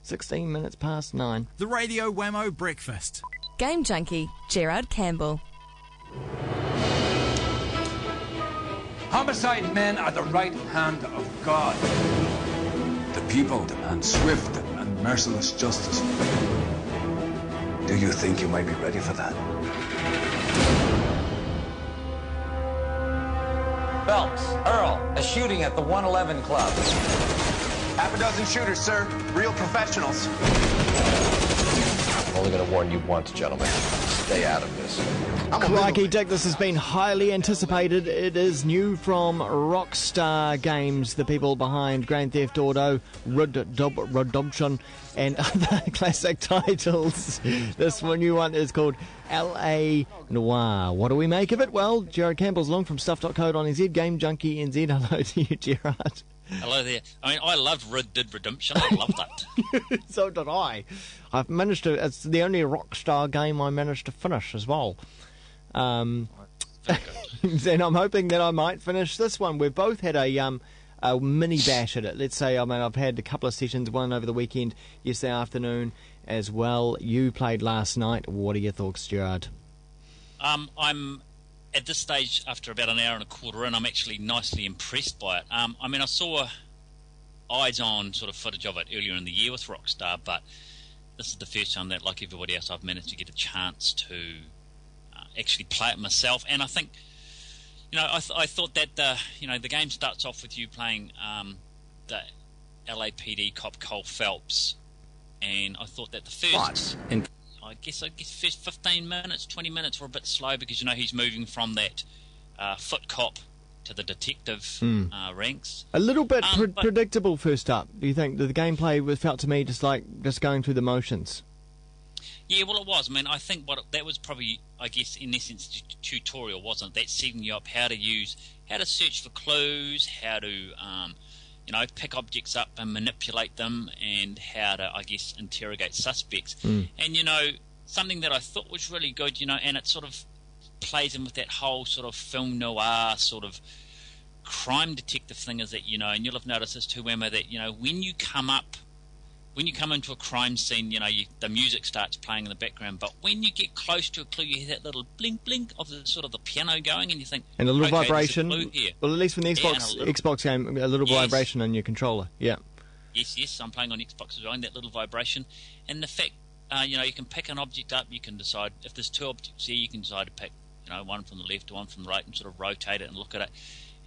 16 minutes past 9. The Radio Wammo Breakfast. Game junkie, Gerard Campbell. Homicide men are the right hand of God. The people demand swift and merciless justice. Do you think you might be ready for that? Phelps, Earl, a shooting at the 111 Club. Half a dozen shooters, sir. Real professionals. I'm only going to warn you once, gentlemen. Stay out of this. Crikey, Dick, this has been highly anticipated. It is new from Rockstar Games, the people behind Grand Theft Auto, Redemption, and other classic titles. This new one is called LA Noire. What do we make of it? Well, Gerard Campbell's along from stuff.co.nz, Game Junkie NZ. Hello to you, Gerard. Hello there. I mean, I loved Red Dead Redemption. I loved that. So did I. I've managed to. It's the only Rockstar game I managed to finish as well. And I'm hoping that I might finish this one. We've both had a mini bash at it. Let's say, I mean, I've had a couple of sessions, one over the weekend, yesterday afternoon as well. You played last night. What are your thoughts, Gerard? I'm at this stage, after about an hour and a quarter in, I'm actually nicely impressed by it. I mean, I saw eyes-on sort of footage of it earlier in the year with Rockstar, but this is the first time that, like everybody else, I've managed to get a chance to actually play it myself. And I think, you know, I thought that the game starts off with you playing the LAPD cop Cole Phelps, and I thought that the first, I guess first 15 minutes, 20 minutes were a bit slow because, you know, he's moving from that foot cop to the detective ranks. A little bit predictable first up. Do you think the gameplay felt to me just going through the motions? Yeah, well, it was. I mean, I think that was probably, I guess, in essence, tutorial, wasn't it? That setting you up how to search for clues, how to, pick objects up and manipulate them, and how to, I guess, interrogate suspects. And, you know, something that I thought was really good, you know, and it sort of plays in with that whole sort of film noir sort of crime detective thing, is that, you know, and you'll have noticed this too, Wammo, that, you know, when you come into a crime scene, you know, the music starts playing in the background, but when you get close to a clue, you hear that little blink blink of the sort of the piano going, and you think, and a little vibration. There's a clue here. Well, at least from the Xbox game, a little vibration in your controller. Yeah. Yes, I'm playing on Xbox as well, and that little vibration, and the fact, you know, you can pick an object up. You can decide if there's two objects here, you can decide to pick, you know, one from the left or one from the right, and sort of rotate it and look at it.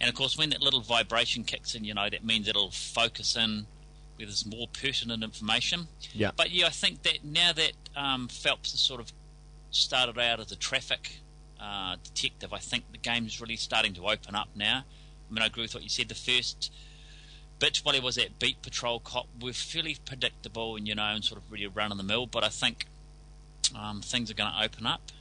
And of course, when that little vibration kicks in, you know, that means it'll focus in where there's more pertinent information. Yeah. But yeah, I think that now that Phelps has sort of started out as a traffic detective, I think the game is really starting to open up now. I mean, I agree with what you said. The first bits while he was at Beat Patrol cop were fairly predictable and, you know, and sort of really run of the mill. But I think things are going to open up.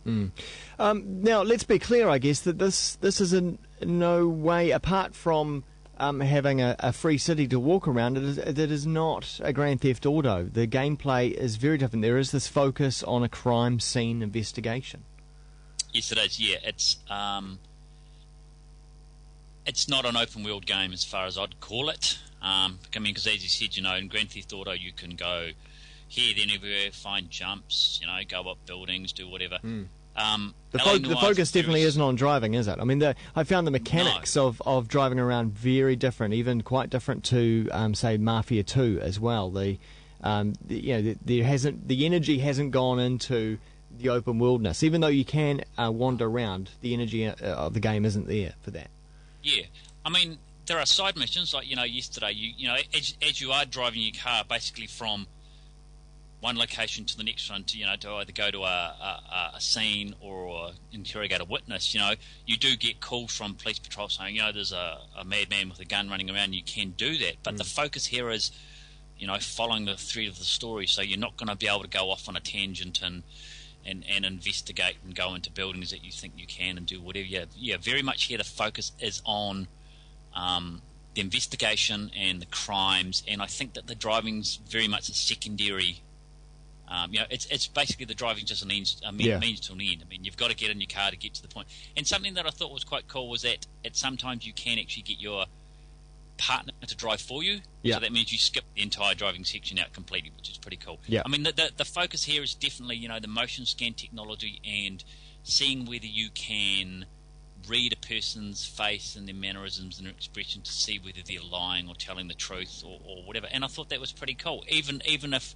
Now, let's be clear, I guess, that this is in no way, apart from having a free city to walk around, it is not a Grand Theft Auto. The gameplay is very different. There is this focus on a crime scene investigation. Yes, it is. Yeah, it's not an open world game as far as I'd call it. I mean, because as you said, you know, in Grand Theft Auto you can go here, then everywhere, find jumps, you know, go up buildings, do whatever. The focus definitely isn't on driving, is it? I mean, I found the mechanics of driving around very different, even quite different to, say, Mafia 2 as well. The energy hasn't gone into the open worldness, even though you can wander around. The energy of the game isn't there for that. Yeah, I mean, there are side missions like, you know, yesterday. You know, as you are driving your car, basically from one location to the next one, to, you know, to either go to a scene or interrogate a witness, you know, you do get calls from police patrol saying, you know, there's a madman with a gun running around. You can do that, but the focus here is, you know, following the thread of the story. So you're not going to be able to go off on a tangent and investigate and go into buildings that you think you can and do whatever. Yeah, very much here the focus is on the investigation and the crimes, and I think that the driving's very much a secondary. You know, it's basically the driving just means to an end. I mean, you've got to get in your car to get to the point. And something that I thought was quite cool was that sometimes you can actually get your partner to drive for you. Yeah. So that means you skip the entire driving section out completely, which is pretty cool. Yeah. I mean, the focus here is definitely, the motion scan technology and seeing whether you can read a person's face and their mannerisms and their expression to see whether they're lying or telling the truth or whatever. And I thought that was pretty cool, even if,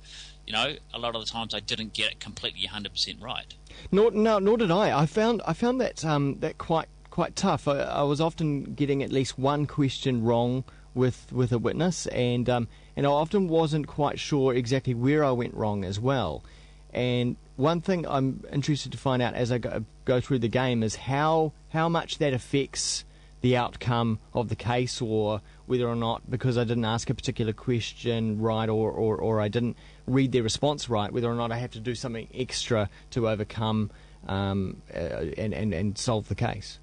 a lot of the times I didn't get it completely 100% right. Nor did I. I found that quite tough. I was often getting at least one question wrong with a witness, and I often wasn't quite sure exactly where I went wrong as well. And one thing I'm interested to find out as I go through the game is how much that affects the outcome of the case, or whether or not, because I didn't ask a particular question right or I didn't read their response right, whether or not I have to do something extra to overcome and solve the case.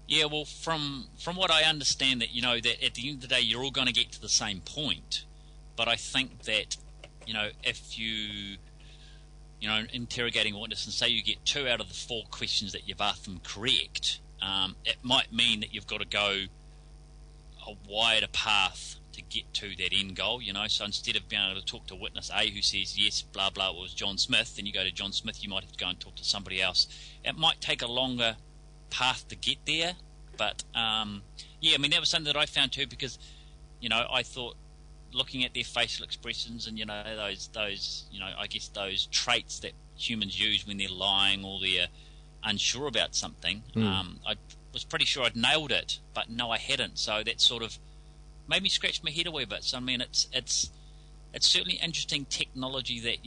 Yeah, well, from what I understand, that that at the end of the day you're all going to get to the same point, but I think that if you interrogating a witness and say you get 2 out of the 4 questions that you've asked them correct, it might mean that you've got to go a wider path to get to that end goal. So instead of being able to talk to witness A who says yes, blah blah, it was John Smith, then you go to John Smith, you might have to go and talk to somebody else. It might take a longer path to get there, but that was something that I found too, because I thought, looking at their facial expressions and those I guess those traits that humans use when they're lying or they're unsure about something, I was pretty sure I'd nailed it, but no, I hadn't. So that sort of made me scratch my head a wee bit. So I mean, it's certainly interesting technology that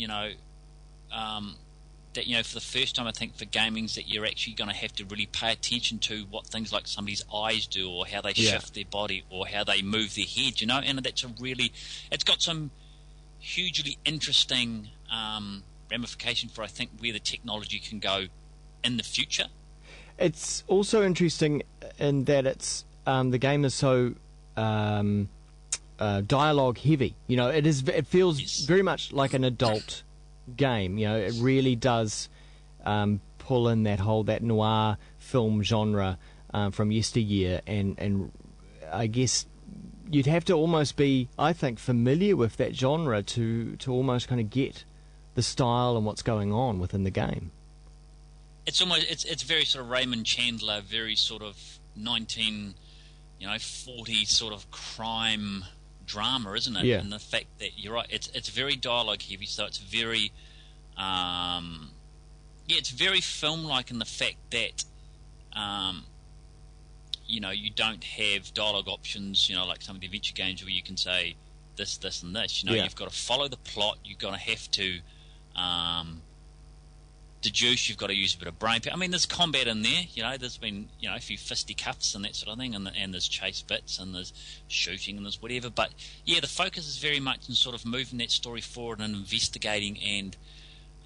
for the first time, I think, for gamings, that you're actually going to have to really pay attention to what things like somebody's eyes do, or how they shift their body, or how they move their head, and it's got some hugely interesting ramification for, I think, where the technology can go in the future. It's also interesting in that it's the game is so dialogue heavy. It feels very much like an adult game. It really does pull in that noir film genre from yesteryear, and I guess you'd have to almost be, I think, familiar with that genre to almost kind of get the style and what's going on within the game. It's almost it's very sort of Raymond Chandler, very sort of 40s sort of crime drama, isn't it? Yeah. And the fact that you're right, it's very dialogue heavy, so it's very it's very film-like in the fact that you don't have dialogue options, like some of the adventure games where you can say this, this, and this. You've got to follow the plot. You're going to have to deduce. You've got to use a bit of brain power. I mean, there's combat in there. There's been a few fisticuffs and that sort of thing, and there's chase bits and there's shooting and there's whatever. But yeah, the focus is very much in sort of moving that story forward and investigating, and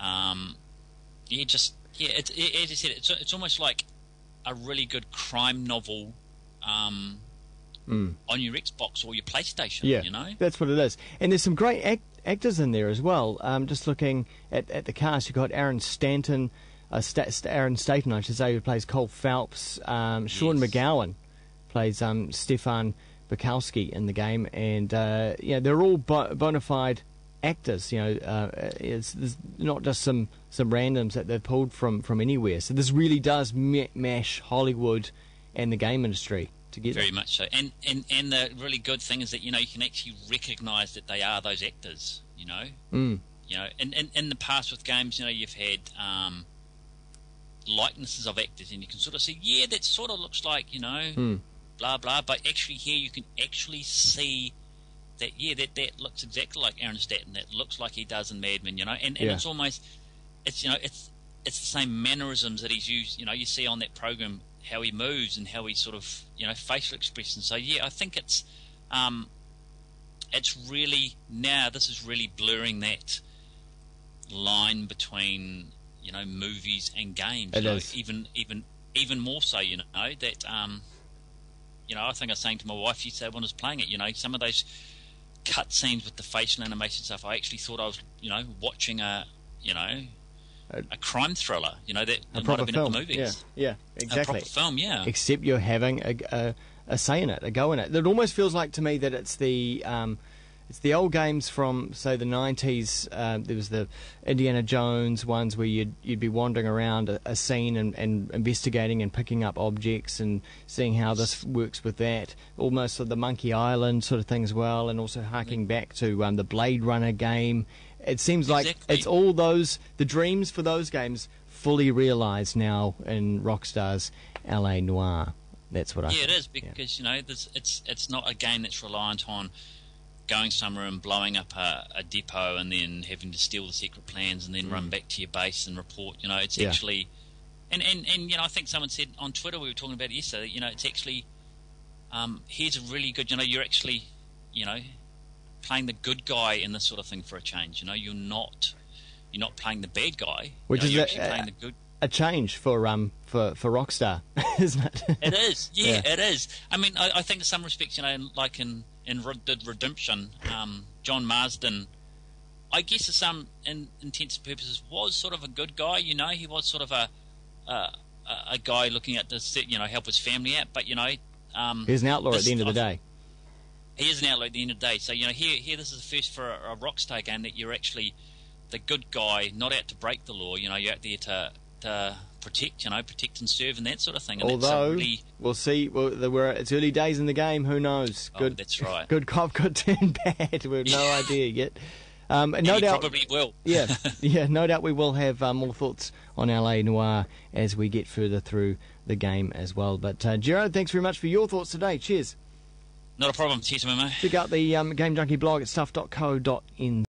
as you said, it's almost like a really good crime novel on your Xbox or your PlayStation. Yeah, that's what it is. And there's some great actors in there as well. Just looking at the cast, you've got Aaron Staton, I should say, who plays Cole Phelps. Sean McGowan plays Stefan Bukowski in the game, and they're all bona fide actors. It's not just some randoms that they've pulled from anywhere. So this really does mash Hollywood and the game industry together. Very much so. And the really good thing is that you can actually recognise that they are those actors. In the past with games, you've had likenesses of actors, and you can sort of see, that sort of looks like blah blah. But actually here you can actually see that that looks exactly like Aaron Staton. That looks like he does in Mad Men. And it's almost it's the same mannerisms that he's used. You see on that program how he moves and how he sort of facial expressions. So I think it's really, now this is really blurring that line between movies and games. It is. Even more so. That I think I was saying to my wife yesterday when I was playing it. Some of those cut scenes with the facial animation stuff, I actually thought I was watching a crime thriller, that might have been film. at the movies. Yeah, exactly. A proper film, yeah. Except you're having a a say in it, a go in it. It almost feels like to me that it's the old games from, say, the 90s. There was the Indiana Jones ones where you'd be wandering around a scene and investigating and picking up objects and seeing how this works with that. Almost sort of the Monkey Island sort of thing as well, and also harking back to the Blade Runner game. It seems like it's all the dreams for those games fully realised now in Rockstar's LA Noire. That's what I think. Yeah, it is, because it's not a game that's reliant on going somewhere and blowing up a depot and then having to steal the secret plans and then run back to your base and report. It's actually, and I think someone said on Twitter, we were talking about it yesterday, it's actually, here's a really good, you're actually, playing the good guy in this sort of thing for a change. You're not playing the bad guy. Which is you're actually playing the good. A change for Rockstar, isn't it? It is, it is. I mean, I think in some respects, like in Red Dead Redemption, John Marsden, I guess for some intents and purposes, was sort of a good guy. He was sort of a guy looking at this, help his family out. But he's an outlaw at the end of the day. He is an outlaw at the end of the day. So here this is the first for a Rockstar game that you're actually the good guy, not out to break the law. You're out there to protect and serve and that sort of thing. And although we'll see, it's early days in the game. Who knows? Good, that's right. Good cop, good turn bad. We have no idea yet. No doubt, probably will. yeah, no doubt we will have more thoughts on LA Noire as we get further through the game as well. But Gerard, thanks very much for your thoughts today. Cheers. Not a problem. Cheers, mate. Check out the Game Junkie blog at stuff.co.nz.